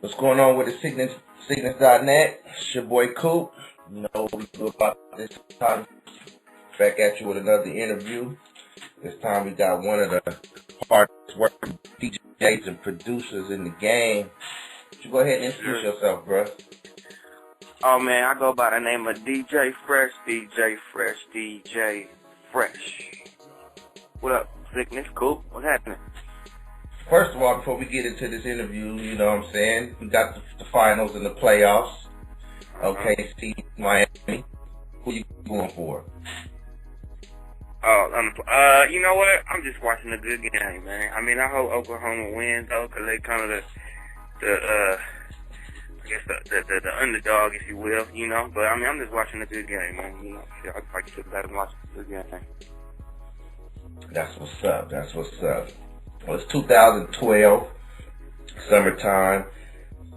What's going on with the Siccness.net? It's your boy Coop. You know what we do about this time. Back at you with another interview. This time we got one of the hardest working DJs and producers in the game. You go ahead and introduce yourself, bro. Oh man, I go by the name of DJ Fresh. What up, Siccness? Cool? What's happening? First of all, before we get into this interview, you know what I'm saying? We got the finals and the playoffs. OKC, Miami. Who you going for? You know what? I'm just watching a good game, man. I mean, I hope Oklahoma wins, though, because they kind of the underdog, if you will, you know. But, I mean, I'm just watching a good game, man. You know, I like to sit back and watch a good game. That's what's up. Well, it's 2012, summertime.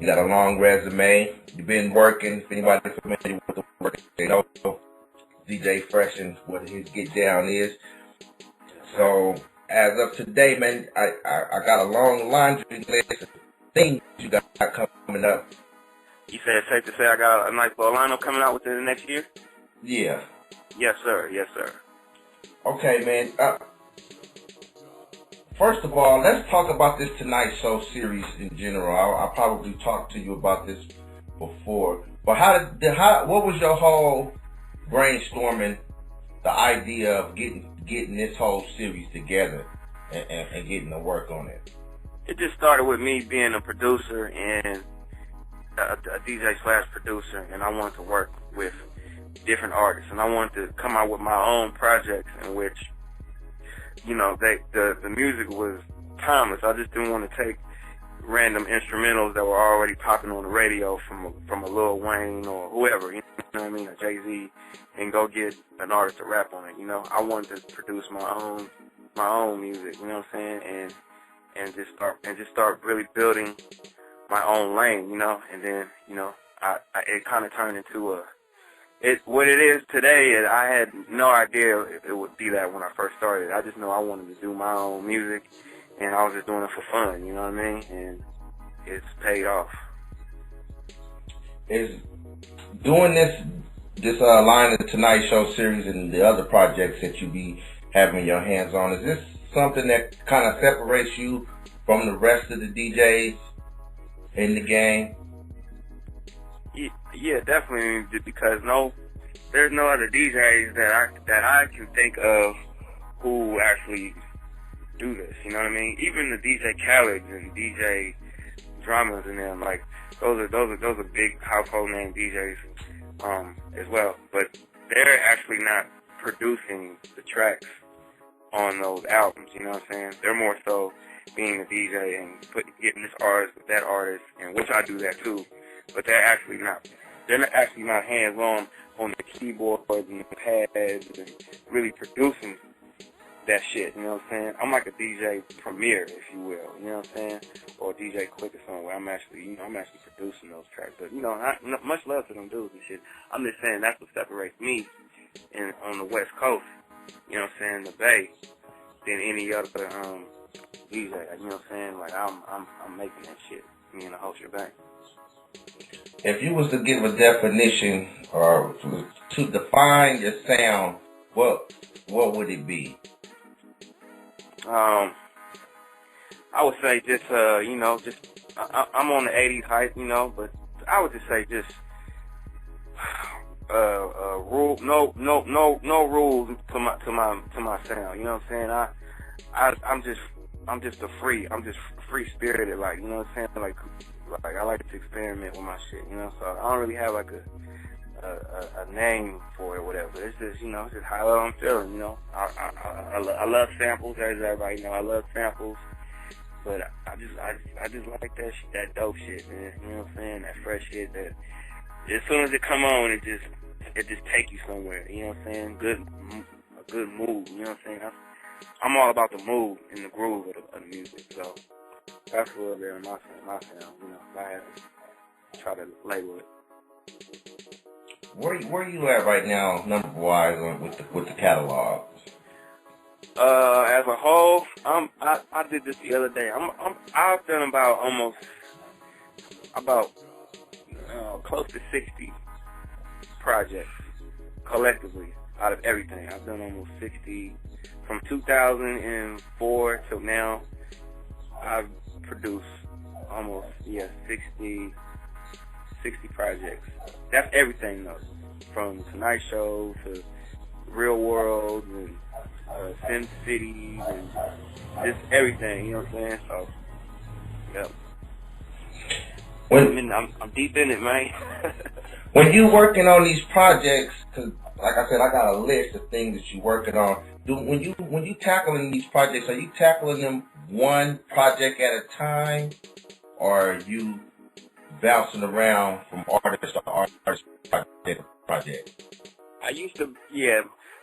You got a long resume. You've been working. If anybody's familiar with the work, they know DJ Fresh and what his get down is. So, as of today, man, I got a long laundry list of things you got coming up. You said it's safe to say I got a nice little lineup coming out within the next year? Yeah. Yes, sir. Okay, man. First of all, let's talk about this Tonite Show series in general. I probably talked to you about this before, but what was your whole brainstorming, the idea of getting this whole series together and getting to work on it? It just started with me being a producer and a DJ / producer, and I wanted to work with different artists, and I wanted to come out with my own projects in which, you know, the music was timeless. I just didn't want to take random instrumentals that were already popping on the radio from a Lil Wayne or whoever, you know what I mean, a Jay-Z, and go get an artist to rap on it. You know, I wanted to produce my own music. You know what I'm saying, and just start really building my own lane. You know, and then it kind of turned into what it is today. I had no idea it would be that when I first started. I just know I wanted to do my own music, and I was just doing it for fun, you know what I mean? And it's paid off. Is doing this line of the Tonite Show series and the other projects that you be having your hands on, is this something that kind of separates you from the rest of the DJs in the game? Yeah, definitely, because there's no other DJs that I can think of who actually do this. You know what I mean? Even the DJ Khaled's and DJ Dramas and them, like those are big household name DJs as well. But they're actually not producing the tracks on those albums. You know what I'm saying? They're more so being a DJ and getting this artist with that artist, and which I do that too. But they're actually not hands-on on the keyboards and the pads and really producing that shit, you know what I'm saying? I'm like a DJ premier, if you will, you know what I'm saying? Or a DJ Quick or something where I'm actually producing those tracks. But, you know, not much love to them dudes and shit. I'm just saying that's what separates me on the West Coast, you know what I'm saying, the Bay, than any other DJ, you know what I'm saying? Like, I'm making that shit, me and the Whole Shabang. If you was to give a definition or to define your sound, what would it be? I would say just I'm on the 80s hype, you know, but I would just say just rule no rules to my sound, you know what I'm saying? I'm just free spirited, like, you know what I'm saying? Like I like to experiment with my shit, you know, so I don't really have like a name for it or whatever. It's just, you know, it's just how I'm feeling, you know. I love samples, as everybody know. I love samples, but I just like that dope shit, man. You know what I'm saying? That fresh shit that as soon as it come on, it just take you somewhere. You know what I'm saying? A good mood. You know what I'm saying? I'm all about the mood and the groove of the music, so that's a little bit of my sound. You know, I have to try to label it. Where you at right now, number-wise, with the catalog? As a whole, I did this the other day. I'm feeling about almost about close to 60 projects collectively out of everything. I've done almost 60 from 2004 till now. I've produced almost 60 projects. That's everything though, from Tonite Show to Real World and Sin City and just everything. You know what I'm saying? So, yep. I'm deep in it, man. When you working on these projects, cause like I said, I got a list of things that you're working on. When you tackling these projects, are you tackling them one project at a time, or are you bouncing around from artist to artist, project to project? I used to,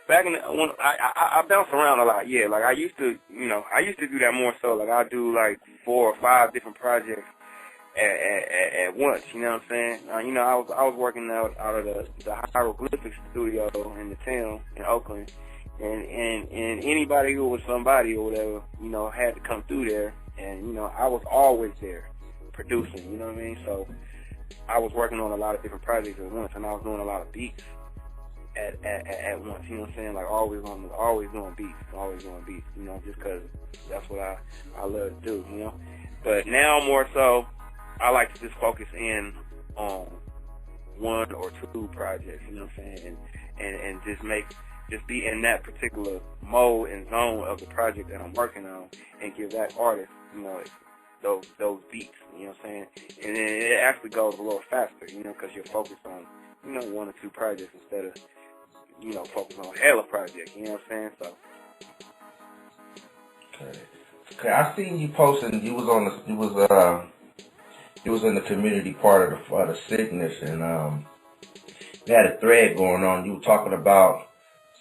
back in when I bounce around a lot, like I used to do that more so. Like I do like 4 or 5 different projects at once, you know what I'm saying? I was working out of the hieroglyphics studio in the town in Oakland, and anybody who was somebody or whatever, had to come through there, and I was always there producing, you know what I mean? So I was working on a lot of different projects at once, and I was doing a lot of beats at once, you know what I'm saying? Like always doing beats, just because that's what I love to do, But now more so, I like to just focus in on 1 or 2 projects, you know what I'm saying, and just be in that particular mode and zone of the project that I'm working on, and give that artist, those beats, you know what I'm saying, and then it actually goes a little faster, because you're focused on, 1 or 2 projects instead of, focus on hella projects, you know what I'm saying, so. Okay, I seen you posting. You was in the community part of the Siccness, and you had a thread going on. You were talking about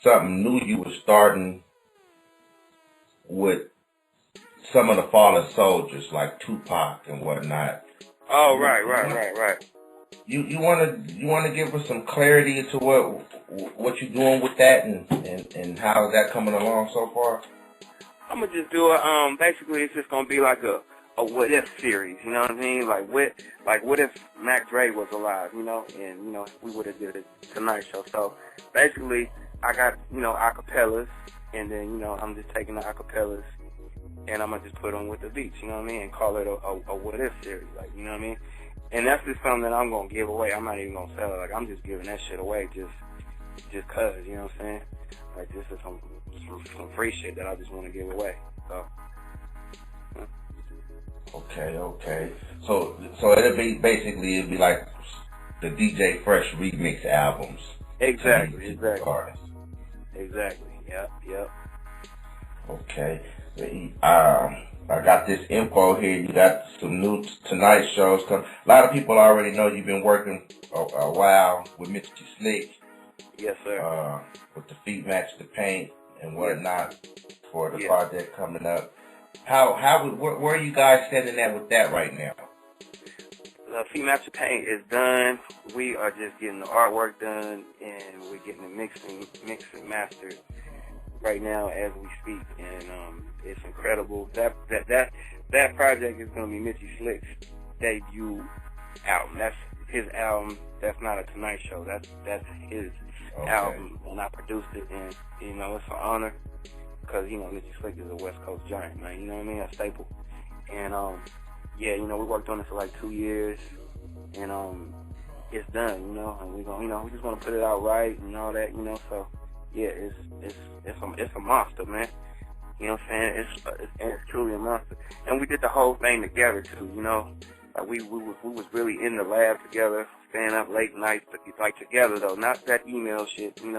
something new you were starting with some of the fallen soldiers, like Tupac and whatnot. Oh, right. You wanna give us some clarity into what you're doing with that, and how is that coming along so far? I'm gonna just do it. Basically, it's just gonna be like a what if series. You know what I mean? Like what if Mac Dre was alive? And we would have did a Tonite Show. So basically, I got acapellas, and then I'm just taking the acapellas, and I'm gonna just put them with the beats. You know what I mean? And call it a what if series. Like, you know what I mean? And that's just something that I'm gonna give away. I'm not even gonna sell it. Like, I'm just giving that shit away just cause. You know what I'm saying? Like, this is some free shit that I just want to give away. So. Okay. So it'd be like the DJ Fresh remix albums. Exactly. Yep. Okay. I got this info here. You got some new Tonite shows coming. A lot of people already know you've been working a while with Mitchy Slick. Yes, sir. With the Feet Match the Paint and whatnot for the project coming up. Where are you guys standing at with that right now? The Feet Match the Paint is done. We are just getting the artwork done, and we're getting it mixed and mastered right now as we speak, and it's incredible. That project is gonna be Mitchy Slick's debut album. That's his album. That's not a Tonite Show. That's his album, and I produced it, and it's an honor, because Mitchy Slick is a West Coast giant, man. You know what I mean? A staple. And we worked on it for like 2 years, and it's done, and we're just gonna put it out right and all that, so yeah, it's a monster, man. You know what I'm saying? It's truly a monster. And we did the whole thing together too, like we was really in the lab together, staying up late nights, like together though, not that email shit, we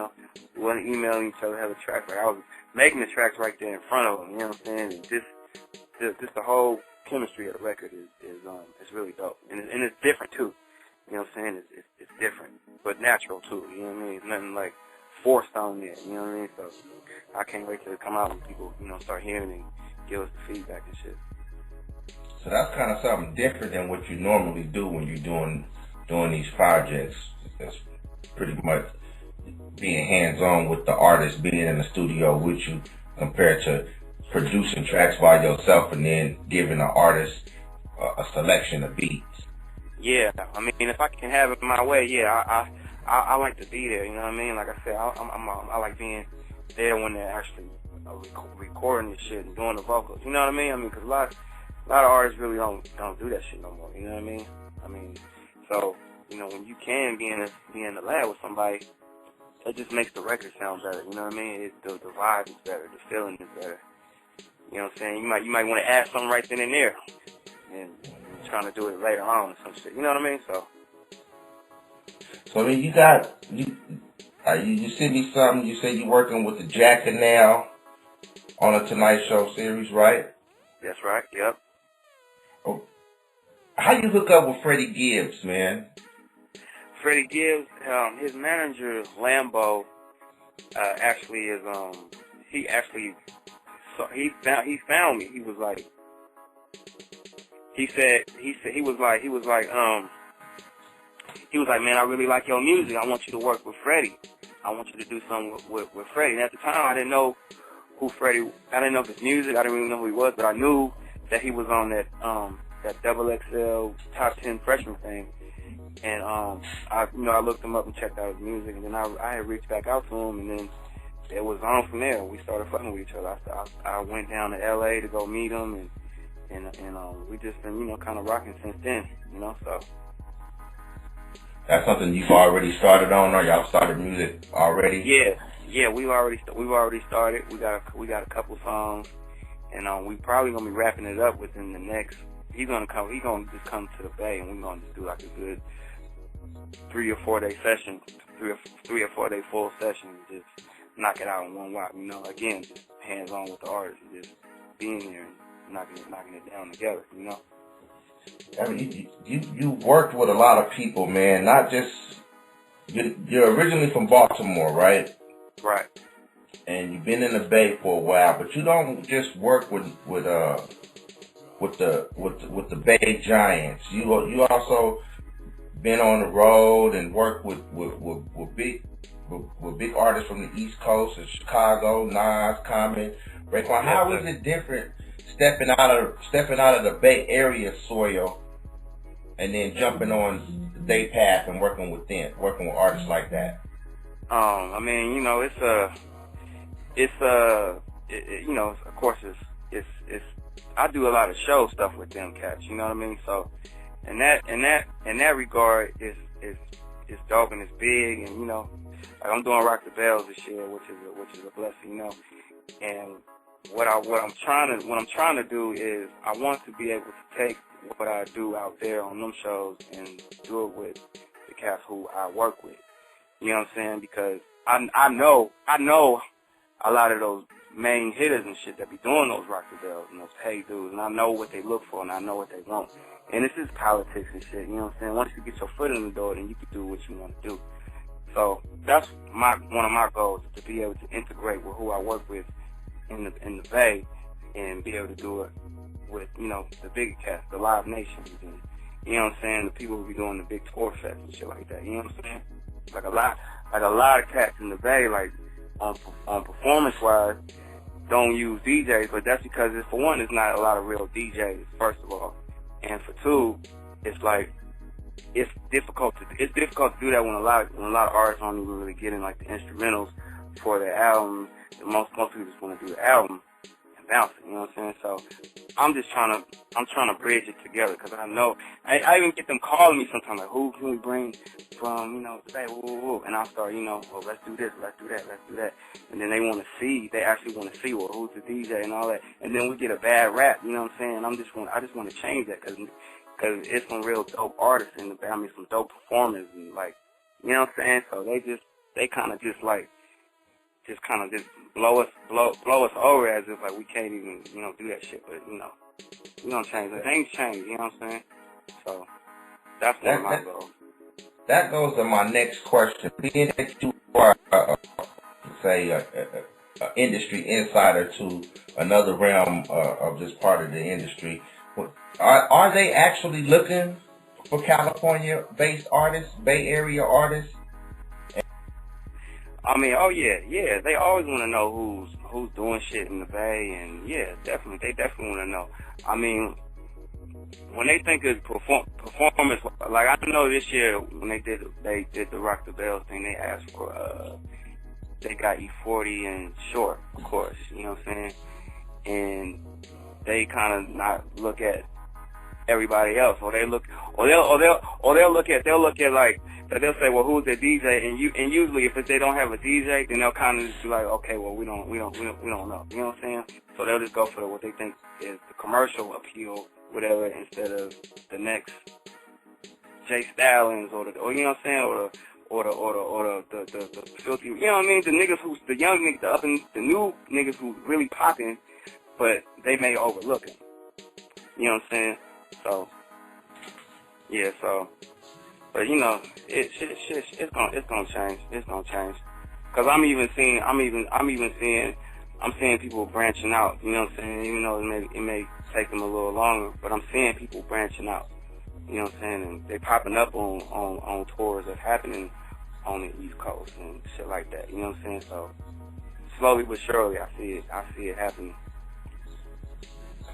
wasn't emailing each other, had a track, like I was making the tracks right there in front of them, you know what I'm saying? And just the whole chemistry of the record is really dope, and it's different too. You know what I'm saying? It's different, but natural too. You know what I mean? It's nothing like forced on there. You know what I mean? So I can't wait till it come out and people start hearing and give us the feedback and shit. So that's kind of something different than what you normally do when you're doing these projects. That's pretty much being hands-on with the artist, being in the studio with you, compared to producing tracks by yourself and then giving the artist a selection of beats. Yeah, I mean, if I can have it my way, yeah, I like to be there. You know what I mean? Like I said, I like being there when they're actually recording this shit and doing the vocals. You know what I mean? I mean, because a lot of artists really don't do that shit no more. You know what I mean? I mean, so you know, when you can be in the lab with somebody, it just makes the record sound better. You know what I mean? The vibe is better, the feeling is better. You know what I'm saying? You might want to add something right then and there, and trying to do it later on or some shit. You know what I mean? So I mean, you sent me something. You said you're working with the Jacka now on a Tonite Show series, right? that's right. Yep. Oh, how you hook up with Freddie Gibbs, man? Freddie Gibbs, his manager Lambo, actually is he found me. He was like, man, I really like your music. I want you to work with Freddie. I want you to do something with Freddie. And at the time, I didn't know who Freddie. I didn't know his music. I didn't really know who he was, but I knew that he was on that XXL top 10 freshman thing. And I looked him up and checked out his music, and then I had reached back out to him, and then it was on from there. We started fucking with each other. I went down to LA to go meet him, and we just been kind of rocking since then. So. That's something you've already started on, or y'all started music already? Yeah, we've already started. We got a couple songs, and we probably gonna be wrapping it up within the next. He's gonna just come to the Bay, and we're gonna just do like a good 3 or 4 day session, three or 4 day full session, just knock it out in one whop. Again, just hands on with the artist, and just being there and knocking it down together. I mean, you worked with a lot of people, man. Not just you're originally from Baltimore, right? Right. And you've been in the Bay for a while, but you don't just work with the Bay Giants. You also been on the road and worked with big artists from the East Coast, in Chicago, Nas, Common, Raekwon. How is it different stepping out of the Bay Area soil and then jumping on their path and working with artists like that? I mean, of course it's I do a lot of show stuff with them cats, you know what I mean? So in that regard is dope and it's big, and like I'm doing Rock the Bells this year, which is a blessing, And what I'm trying to do is I want to be able to take what I do out there on them shows and do it with the cats who I work with. You know what I'm saying? Because I know a lot of those main hitters and shit that be doing those Rock the Bells and those paid dudes, and I know what they look for and I know what they want. And this is politics and shit, you know what I'm saying? Once you get your foot in the door, then you can do what you want to do. So that's one of my goals, to be able to integrate with who I work with in the Bay and be able to do it with, the bigger cats, the Live Nations, and, you know what I'm saying, the people who be doing the big tour fest and shit like that, you know what I'm saying? Like a lot of cats in the Bay, like on performance-wise, don't use DJs, but that's because, for one, there's not a lot of real DJs, first of all, and for two, it's like it's difficult to do that when a lot of artists don't even really get in like the instrumentals for their album. Most people just want to do the album and bounce it, you know what I'm saying? So I'm trying to bridge it together, because I know I even get them calling me sometimes, like, who can we bring from the Bay, and I'll start well, let's do this, let's do that, and then they actually want to see well, who's the DJ and all that, and then we get a bad rap, you know what I'm saying? I just want to change that, because it's some real dope artists in the Bay. I mean, some dope performers, and like, you know what I'm saying? So they kind of just blow us over as if like we can't even do that shit. But we gonna change it. Things change, you know what I'm saying? So that's one of my goals. That goes to my next question. Being that you are, an industry insider to another realm of this part of the industry, are they actually looking for California-based artists, Bay Area artists? I mean, yeah. They always want to know who's doing shit in the Bay, and yeah, they definitely want to know. I mean, when they think of performance, know this year when they did the Rock the Bells thing, they asked for they got E40 and Short, of course, you know what I'm saying? And they kind of not look at everybody else, or they'll look at like, they'll say, well, who's the DJ? And usually if they don't have a DJ, then they'll kind of just be like, okay, well, we don't know, you know what I'm saying? So they'll just go for what they think is the commercial appeal, whatever, instead of the next Jay Stalins or you know what I'm saying, or the filthy, you know what I mean? The young niggas, the new niggas who's really popping, but they may overlook it. You know what I'm saying? So, yeah, but you know, it's gonna change. It's gonna change. Cause I'm seeing people branching out. You know what I'm saying? Even though it may take them a little longer, but I'm seeing people branching out. You know what I'm saying? And they popping up on tours that's happening on the East Coast and shit like that. You know what I'm saying? So slowly but surely, I see it happening.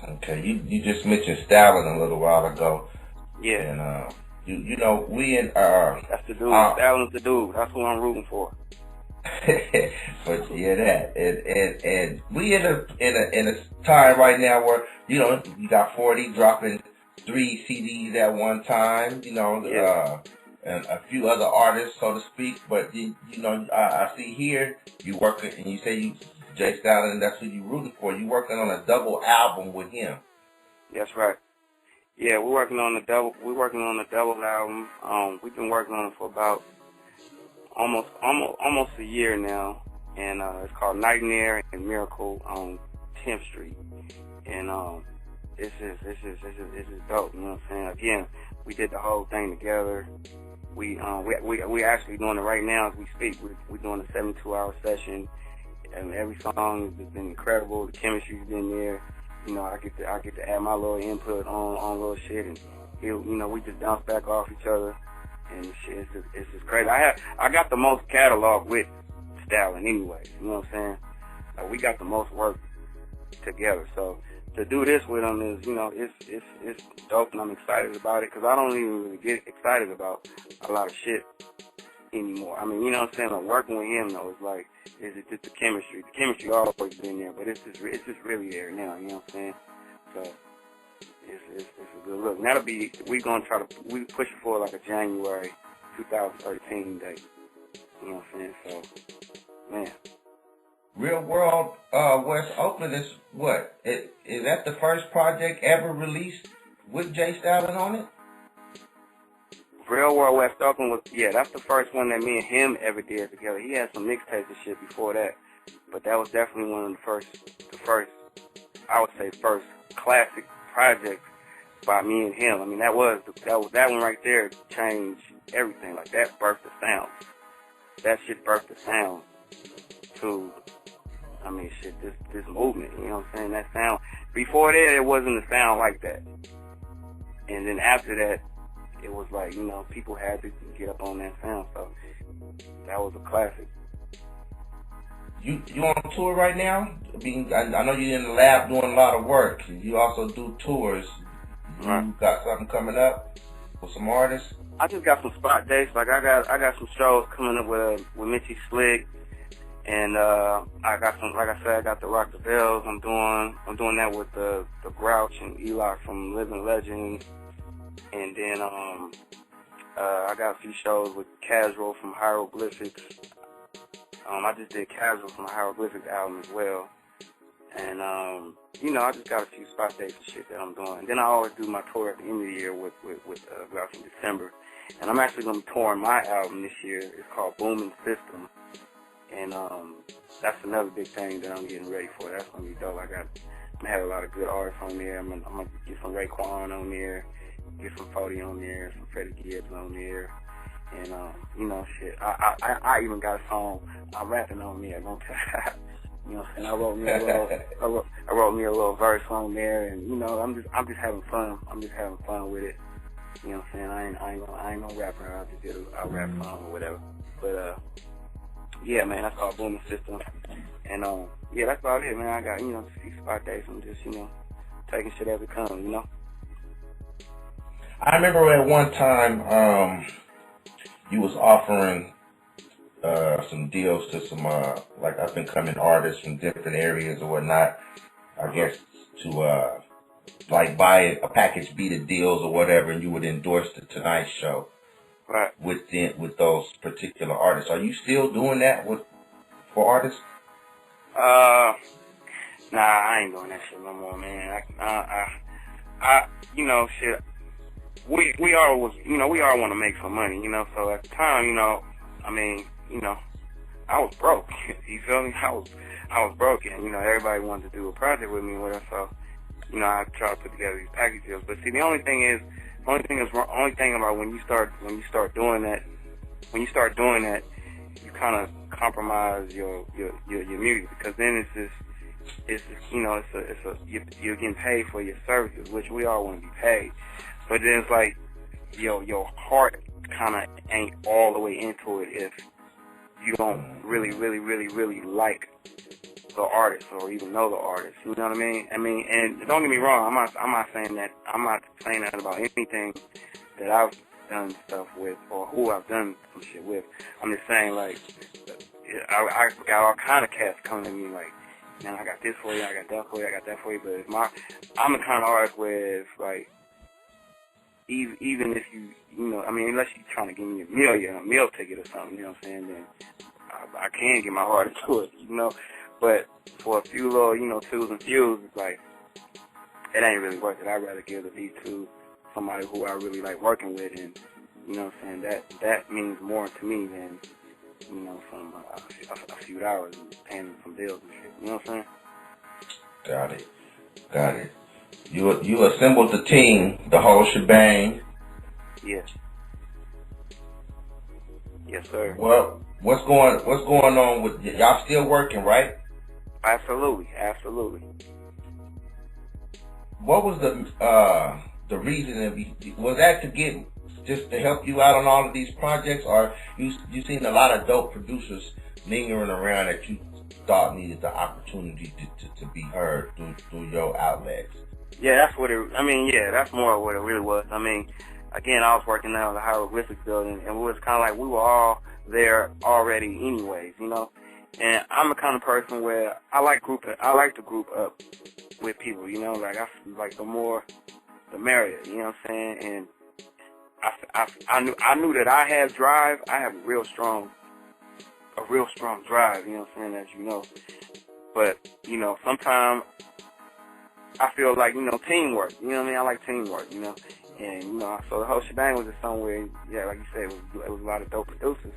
Okay, you just mentioned Stalin a little while ago. Yeah. And you know, we in that's the dude. Stalin's the dude. That's who I'm rooting for. But yeah, that and we in a time right now where, you know, you got 40 dropping 3 CDs at one time, you know, yeah. And a few other artists, so to speak. But you know, I see here you working, and you say Jay Stalin, that's who you rooting for. You working on a double album with him. That's right. Yeah, we're working on the double album. We've been working on it for about almost a year now, and it's called Nightmare and Miracle on 10th Street. And this is dope. You know what I'm saying? Again, we did the whole thing together. We actually doing it right now as we speak. We're doing a 72-hour session, and every song has been incredible. The chemistry's been there. You know, I get to add my little input on little shit, and you know, we just bounce back off each other, and shit, it's just crazy. I got the most catalog with Stalin anyway. You know what I'm saying? Like, we got the most work together. So to do this with him is, you know, it's dope, and I'm excited about it, because I don't even really get excited about a lot of shit anymore. I mean, you know what I'm saying? Like, working with him though, it's like, is it just the chemistry? The chemistry always been there, but it's just really there now. You know what I'm saying? So it's a good look. And that'll be, we push it for like a January 2013 date. You know what I'm saying? So, man. Real World West Oakland is what? Is that the first project ever released with Jay Stalin on it? Real World West Oakland was, yeah, that's the first one that me and him ever did together. He had some mixtapes and shit before that, but that was definitely one of the first, I would say, first classic projects by me and him. I mean, that one right there changed everything. Like, that birthed the sound. That shit birthed the sound to, I mean, shit, this movement, you know what I'm saying? That sound. Before that, it wasn't a sound like that. And then after that, it was like, you know, people had to get up on that sound, so that was a classic. You on tour right now? I mean, I know you're in the lab doing a lot of work. You also do tours. Right. You got something coming up with some artists? I just got some spot dates. Like, I got some shows coming up with Mitchy Slick, and I got some, like I said, I got the Rock the Bells. I'm doing that with the Grouch and Eli from Living Legend. And then I got a few shows with Casual from Hieroglyphics. I just did Casual from the Hieroglyphics album as well. And, you know, I just got a few spot dates and shit that I'm doing. And then I always do my tour at the end of the year with Grouch in December. And I'm actually going to be touring my album this year. It's called Booming System. And that's another big thing that I'm getting ready for. That's going to be dope. I had a lot of good artists on there. I'm going to get some Raekwon on there. Get some 40 on there, some Freddie Gibbs on there, and you know, shit. I even got a song I'm rapping on there. Don't tell. You know what I'm saying? I wrote me a little verse on there, and you know, I'm just having fun. I'm just having fun with it. You know what I'm saying? I ain't no rapper. I just did a rap song or whatever. But yeah, man, that's called Booming System, and yeah, that's about it, man. I got, you know, 6 spot days. I'm just, you know, taking shit as it comes, you know. I remember at one time you was offering some deals to some like up and coming artists from different areas or whatnot. I guess to like buy a package beat of deals or whatever, and you would endorse the Tonite Show Right. with those particular artists. Are you still doing that for artists? Nah, I ain't doing that shit no more, man. I you know, shit. We all want to make some money, you know. So at the time, you know, I mean, you know, I was broke. You feel me? I was broke, and you know, everybody wanted to do a project with me, or whatever. So, you know, I tried to put together these package deals. But see, the only thing about when you start doing that, you kind of compromise your music, because then it's you know, you're getting paid for your services, which we all want to be paid. But then it's like your heart kind of ain't all the way into it if you don't really like the artist or even know the artist. You know what I mean? I mean, and don't get me wrong, I'm not saying that about anything that I've done stuff with or who I've done some shit with. I'm just saying, like, I got all kind of cats coming to me like, man, I got this for you, I got that for you, I got that for you. But I'm the kind of artist where it's like, even if you know, I mean, unless you're trying to give me a meal ticket or something, you know what I'm saying, then I can get my heart into it, you know. But for a few little, you know, twos and fews, it's like, it ain't really worth it. I'd rather give the beat to somebody who I really like working with, and, you know what I'm saying, that means more to me than, you know, from a few hours and paying some bills and shit, you know what I'm saying? Got it. You assembled the team, the Whole Shabang. Yes. Yes, sir. Well, what's going on with y'all? Still working, right? Absolutely. What was the reason? Was that to get just to help you out on all of these projects, or you seen a lot of dope producers lingering around that you thought needed the opportunity to be heard through your outlets? Yeah, that's what it. I mean, yeah, that's more what it really was. I mean, again, I was working out in the hieroglyphics building, and it was kind of like we were all there already, anyways, you know. And I'm the kind of person where I like to group up with people, you know. Like the more, the merrier, you know what I'm saying. And I knew that I have drive. I have a real strong drive, you know what I'm saying, as you know. But you know, sometimes I feel like, you know, teamwork. You know what I mean? I like teamwork, you know. And, you know, so the Whole Shabang was just somewhere, yeah, like you said, it was a lot of dope producers,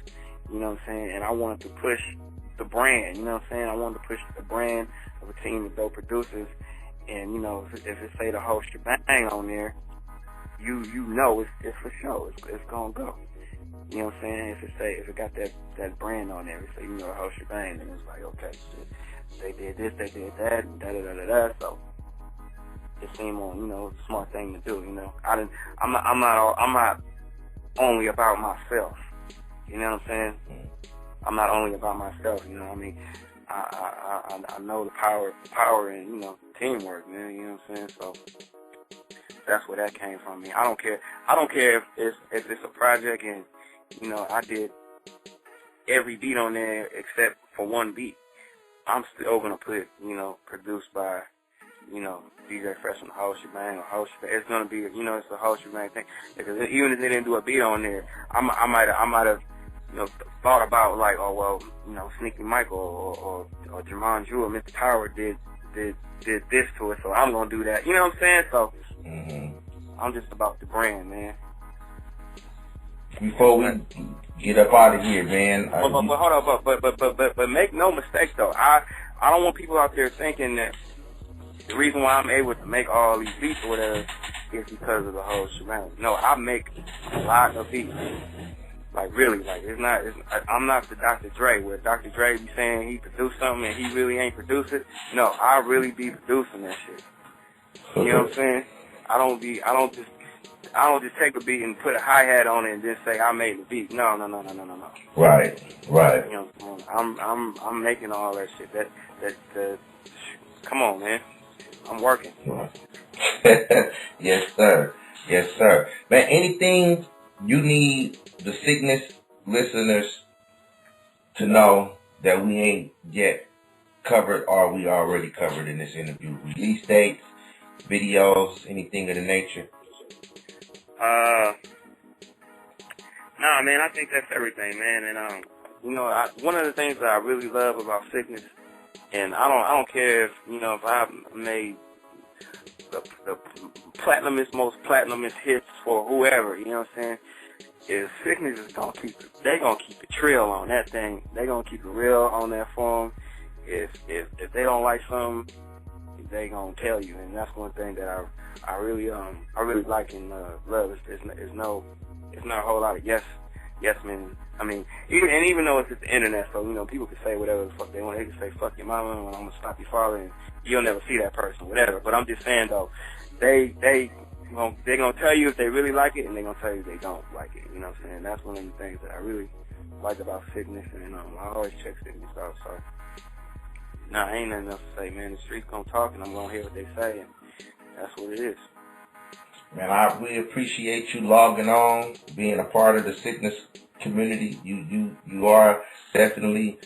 you know what I'm saying? And I wanted to push the brand, you know what I'm saying? I wanted to push the brand of a team of dope producers. And, you know, if it say the Whole Shabang on there, you know it's for sure. It's going to go. You know what I'm saying? If it got that brand on there, it say, you know, the Whole Shabang, and it's like, okay, shit, they did this, they did that, and da-da-da-da-da, so it seemed, you know, a smart thing to do, you know. I'm not only about myself, you know what I'm saying? I'm not only about myself, you know what I mean? I know the power in, you know, teamwork, man, you know what I'm saying? So that's where that came from me. I don't care if it's a project and, you know, I did every beat on there except for one beat. I'm still gonna put, you know, produced by, you know, DJ Fresh and the Whole Shabang. It's gonna be, you know, it's the Whole Shabang thing. Because even if they didn't do a beat on there, I might have, you know, thought about like, oh well, you know, Sneaky Michael or Jermon Jewel, Mr. Power did this to it, so I'm gonna do that. You know what I'm saying? So I'm just about the brand, man. Before we get up out of here, man. But hold on, but make no mistake though, I don't want people out there thinking that the reason why I'm able to make all these beats or whatever is because of the Whole Shabang. No, I make a lot of beats. Like really, like I'm not the Dr. Dre where Dr. Dre be saying he produced something and he really ain't produce it. No, I really be producing that shit. You know what I'm saying? I don't just take a beat and put a hi-hat on it and just say I made the beat. No. Right. You know what I'm saying? I'm making all that shit. That come on, man. I'm working. Yes, sir. Yes, sir. Man, anything you need the Siccness listeners to know that we ain't yet covered or we already covered in this interview? Release dates, videos, anything of the nature? Nah, man, I think that's everything, man. And you know, one of the things that I really love about Siccness, and I don't care if, you know, if I made the most platinumest hits for whoever, you know what I'm saying? Is Siccness is they gonna keep it real on that thing. They gonna keep it real on that form. If they don't like something, they gonna tell you, and that's one thing that I really like and love. It's not a whole lot of yes men. I mean, even though it's just the internet, so, you know, people can say whatever the fuck they want. They can say fuck your mama, and I'm gonna stop your father, and you'll never see that person, whatever. But I'm just saying though, they're gonna tell you if they really like it, and they're gonna tell you if they don't like it. You know what I'm saying? That's one of the things that I really like about Siccness, and I always check Siccness out. So, nah, ain't nothing else to say, man. The streets gonna talk, and I'm gonna hear what they say, and that's what it is. Man, I really appreciate you logging on, being a part of the Siccness community. You are definitely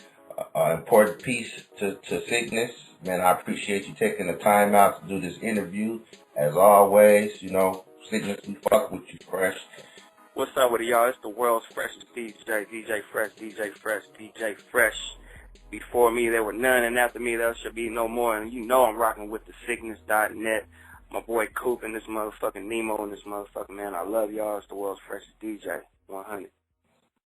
an important piece to Siccness. Man, I appreciate you taking the time out to do this interview. As always, you know, Siccness, we fuck with you, Fresh. What's up with it, y'all? It's the World's Freshest DJ, DJ Fresh, DJ Fresh, DJ Fresh. Before me, there were none, and after me, there shall be no more. And you know I'm rocking with the Siccness.net. My boy Coop and this motherfucking Nemo and this motherfucking man. I love y'all. It's the World's Freshest DJ. 100.